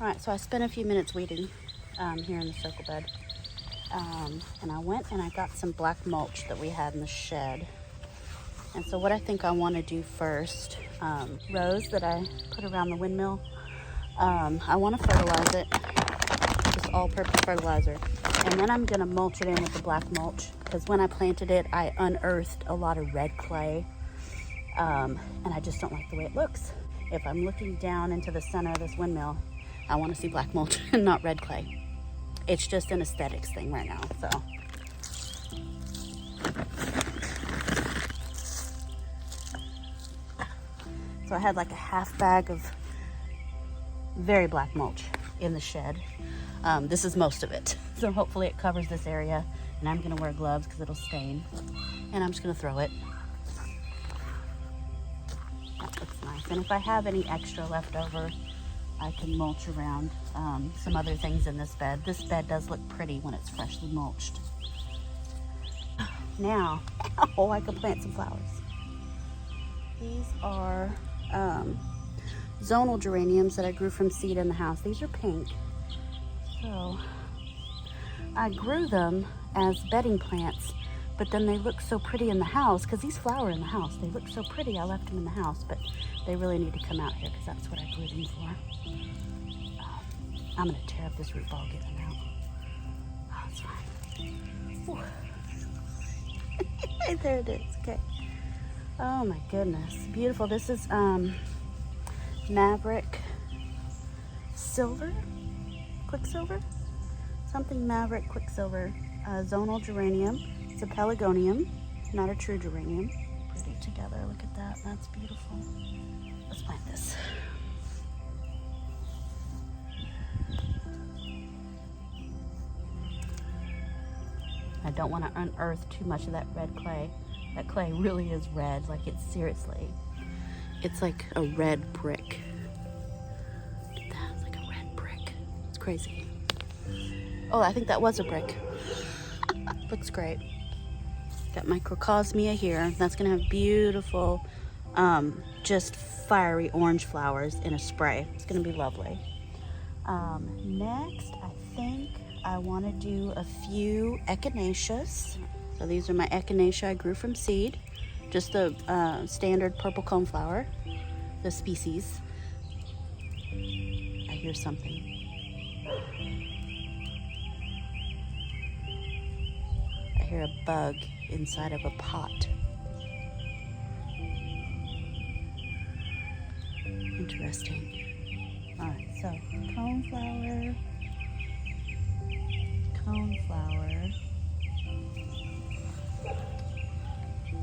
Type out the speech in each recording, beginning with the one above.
All right, so I spent a few minutes weeding here in the circle bed. And I went and I got some black mulch that we had in the shed. And so what I think I want to do first, rows that I put around the windmill, I want to fertilize it, just all-purpose fertilizer. And then I'm going to mulch it in with the black mulch, because when I planted it, I unearthed a lot of red clay, and I just don't like the way it looks. If I'm looking down into the center of this windmill, I want to see black mulch and not red clay. It's just an aesthetics thing right now, so. So I had like a half bag of very black mulch in the shed. This is most of it. So hopefully it covers this area, and I'm gonna wear gloves because it'll stain. And I'm just gonna throw it. That looks nice. And if I have any extra left over, I can mulch around some other things in this bed. This bed does look pretty when it's freshly mulched. Now, oh, I can plant some flowers. These are zonal geraniums that I grew from seed in the house. These are pink. So I grew them as bedding plants, but then they look so pretty in the house because these flower in the house. They look so pretty. I left them in the house, but they really need to come out here because that's what I grew them for. I'm gonna tear up this root ball getting them out. Oh, it's fine. There it is. Okay. Oh my goodness, beautiful. This is Maverick Silver, Quicksilver, something Maverick Quicksilver, zonal geranium. It's a pelargonium, not a true geranium. Put it together. Look at that. That's beautiful. Let's plant this. I don't want to unearth too much of that red clay. That clay really is red, like it's seriously. It's like a red brick. Look at that, it's like a red brick. It's crazy. Oh, I think that was a brick. Looks great. Got microcosmia here. That's gonna have beautiful, just fiery orange flowers in a spray. It's gonna be lovely. Next, I think I want to do a few echinaceas. So these are my echinacea I grew from seed. Just the standard purple coneflower, the species. I hear something. I hear a bug inside of a pot. Interesting. All right, so coneflower.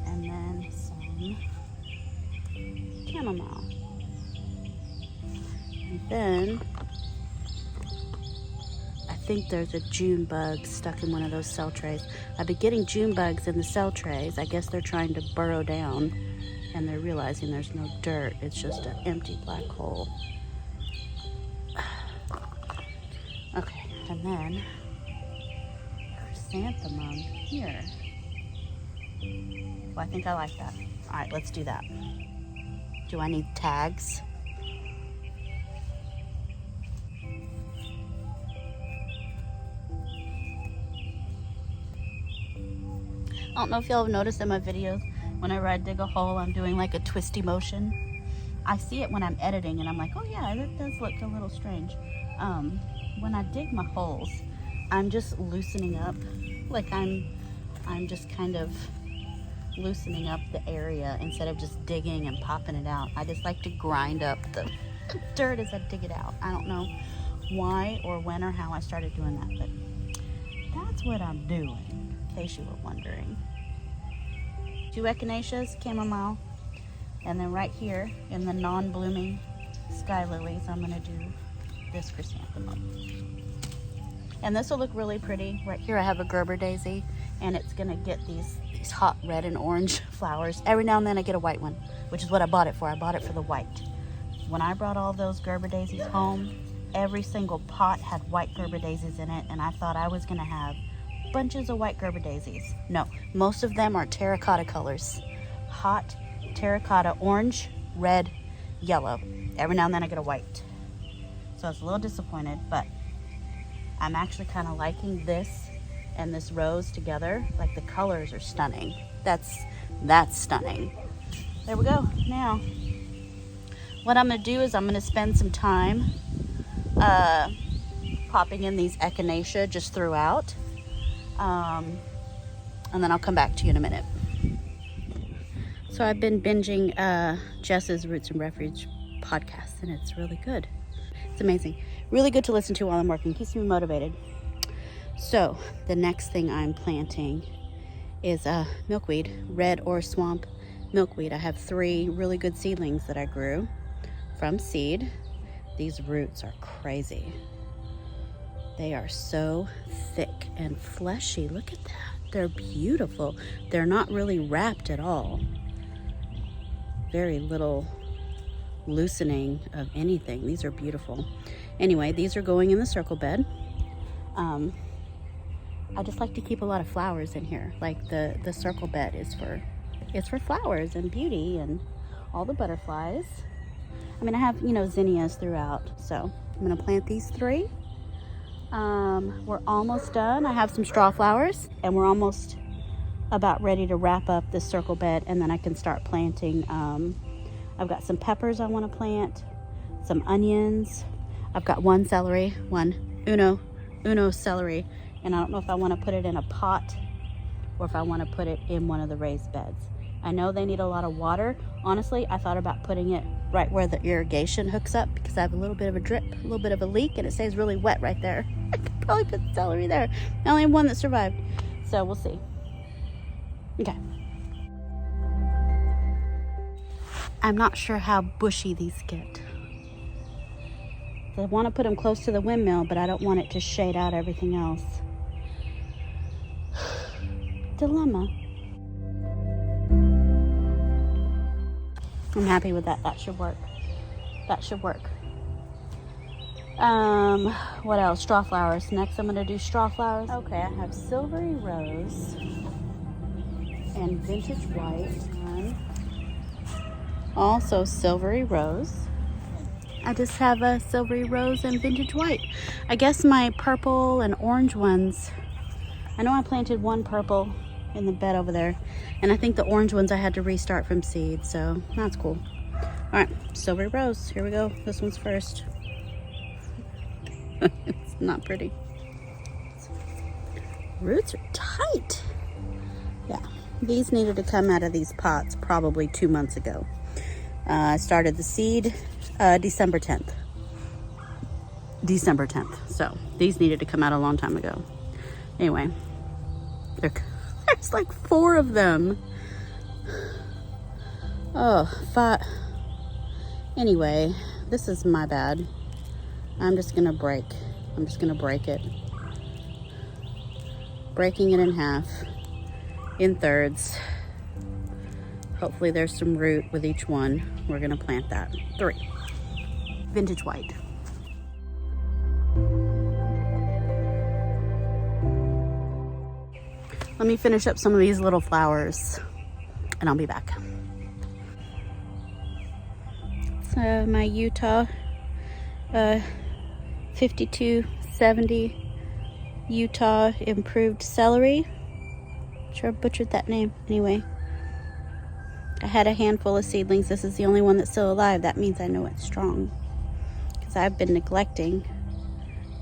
And then some chamomile. And then I think there's a June bug stuck in one of those cell trays. I've been getting June bugs in the cell trays. I guess they're trying to burrow down and they're realizing there's no dirt. It's just an empty black hole. Okay, and then chrysanthemum here. Well, I think I like that. All right, let's do that. Do I need tags? I don't know if y'all have noticed in my videos, whenever I dig a hole, I'm doing like a twisty motion. I see it when I'm editing and I'm like, oh yeah, that does look a little strange. When I dig my holes, I'm just loosening up. Like I'm just kind of loosening up the area instead of just digging and popping it out. I just like to grind up the dirt as I dig it out. I don't know why or when or how I started doing that, but that's what I'm doing, in case you were wondering. 2 echinaceas, chamomile, and then right here in the non-blooming sky lilies, I'm gonna do this chrysanthemum. And this will look really pretty. Right here I have a Gerber daisy, and it's gonna get these hot red and orange flowers. Every now and then I get a white one, which is what I bought it for. I bought it for the white. When I brought all those Gerber daisies home, every single pot had white Gerber daisies in it, and I thought I was gonna have bunches of white Gerber daisies. No, most of them are terracotta colors. Hot terracotta, orange, red, yellow. Every now and then I get a white. So I was a little disappointed, but I'm actually kind of liking this and this rose together. Like the colors are stunning. That's stunning. There we go. Now, what I'm gonna do is I'm gonna spend some time popping in these echinacea just throughout. And then I'll come back to you in a minute. So I've been binging Jess's Roots and Refuge podcast, and it's really good. It's amazing. Really good to listen to while I'm working. Keeps me motivated. So the next thing I'm planting is milkweed, red or swamp milkweed. I have 3 really good seedlings that I grew from seed. These roots are crazy. They are so thick and fleshy. Look at that. They're beautiful. They're not really wrapped at all. Very little loosening of anything. These are beautiful. Anyway, these are going in the circle bed. I just like to keep a lot of flowers in here. Like the circle bed is for flowers and beauty and all the butterflies. I mean, I have, zinnias throughout. So I'm gonna plant these 3. We're almost done. I have some straw flowers, and we're almost about ready to wrap up this circle bed, and then I can start planting. I've got some peppers I want to plant, some onions. I've got 1 celery, uno celery, and I don't know if I want to put it in a pot or if I want to put it in one of the raised beds. I know they need a lot of water. Honestly, I thought about putting it right where the irrigation hooks up because I have a little bit of a drip, a little bit of a leak, and it stays really wet right there. I could probably put the celery there. I only have 1 that survived, so we'll see. Okay. I'm not sure how bushy these get. I want to put them close to the windmill, but I don't want it to shade out everything else. Dilemma. I'm happy with that. That should work. That should work. What else? Straw flowers. Next, I'm going to do straw flowers. Okay, I have silvery rose and vintage white. Also silvery rose. I just have a silvery rose and vintage white. I guess my purple and orange ones, I know I planted 1 purple in the bed over there, and I think the orange ones I had to restart from seed, so that's cool. All right, silvery rose, here we go. This one's first. It's not pretty. Roots are tight. Yeah, these needed to come out of these pots probably 2 months ago. I started the seed December 10th. So these needed to come out a long time ago. Anyway, there's like 4 of them. Oh, 5. Anyway, this is my bad. I'm just gonna break it. Breaking it in half, in thirds. Hopefully there's some root with each one. We're gonna plant that. 3. Vintage white. Let me finish up some of these little flowers and I'll be back. So my Utah 5270 Utah improved celery. Sure I butchered that name. Anyway, I had a handful of seedlings. This is the only one that's still alive. That means I know it's strong because I've been neglecting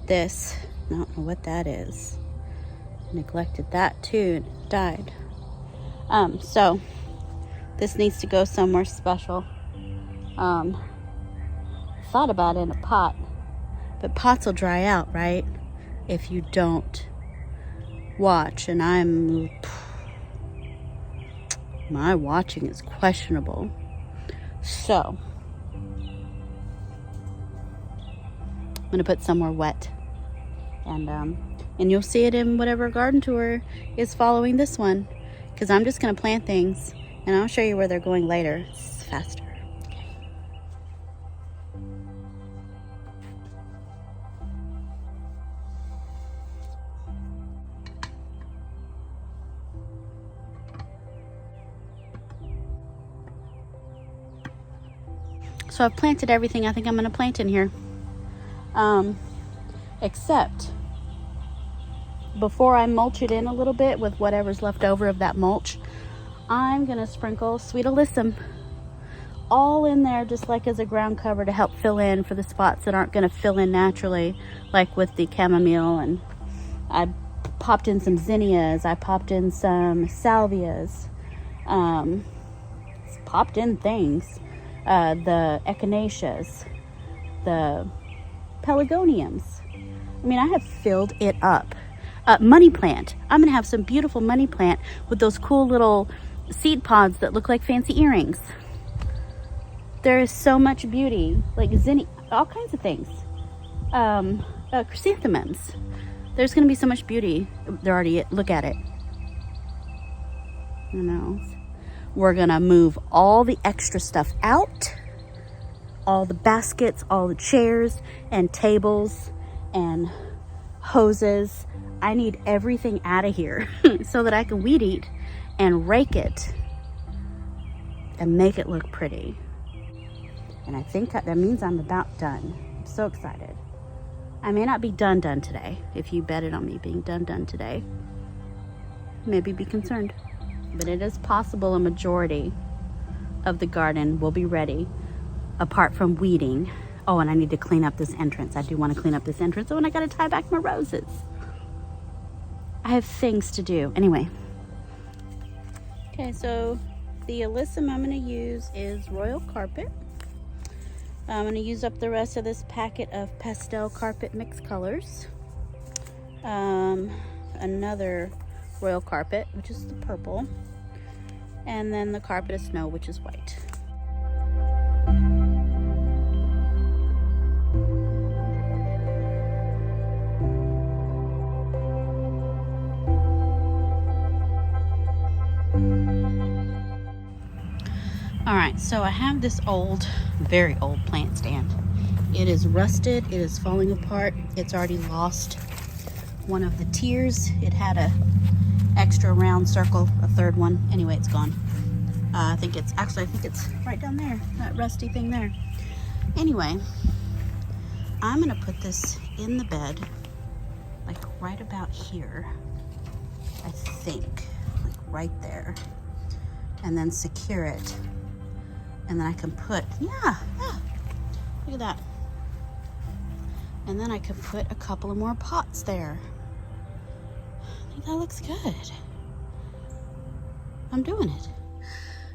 this. I don't know what that is. Neglected that too, and it died. So this needs to go somewhere special. Thought about it in a pot, but pots will dry out, right? If you don't watch, and my watching is questionable. So I'm gonna put somewhere wet, and you'll see it in whatever garden tour is following this one, because I'm just gonna plant things and I'll show you where they're going later. It's faster. So I've planted everything I think I'm going to plant in here. Except before I mulch it in a little bit with whatever's left over of that mulch, I'm gonna sprinkle sweet alyssum all in there, just like as a ground cover to help fill in for the spots that aren't gonna fill in naturally, like with the chamomile. And I popped in some zinnias, I popped in some salvias, popped in things, the echinaceas, the pelargoniums. I mean, I have filled it up. Money plant. I'm gonna have some beautiful money plant with those cool little seed pods that look like fancy earrings. There is so much beauty, like zinnia, all kinds of things. Chrysanthemums. There's gonna be so much beauty. They're already, look at it. You know, we're gonna move all the extra stuff out, all the baskets, all the chairs and tables and hoses. I need everything out of here so that I can weed eat and rake it and make it look pretty. And I think that means I'm about done. I'm so excited. I may not be done today. If you betted on me being done today, maybe be concerned. But it is possible a majority of the garden will be ready, apart from weeding. Oh, and I need to clean up this entrance. I do want to clean up this entrance. Oh, and I got to tie back my roses. I have things to do. Anyway. Okay, so the alyssum I'm going to use is Royal Carpet. I'm going to use up the rest of this packet of pastel carpet mixed colors. Another Royal Carpet, which is the purple. And then the Carpet of Snow, which is white. Alright, so I have this old, very old plant stand. It is rusted, it is falling apart, it's already lost one of the tiers. It had a extra round circle, a third one. Anyway, it's gone. I think it's right down there, that rusty thing there. Anyway, I'm gonna put this in the bed, like right about here, I think, like right there, and then secure it. And then I can put, yeah, look at that. And then I can put a couple of more pots there. I think that looks good. I'm doing it.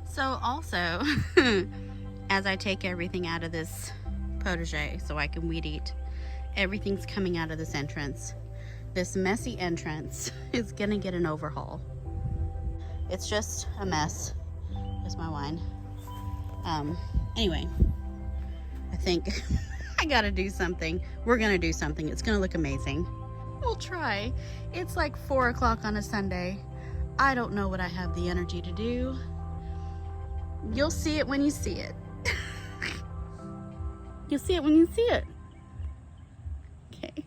So also, as I take everything out of this potager so I can weed eat, everything's coming out of this entrance. This messy entrance is gonna get an overhaul. It's just a mess. There's my wine. Anyway, I think I gotta do something. We're gonna do something. It's gonna look amazing. We'll try. It's like 4 o'clock on a Sunday. I don't know what I have the energy to do. You'll see it when you see it. You'll see it when you see it. Okay.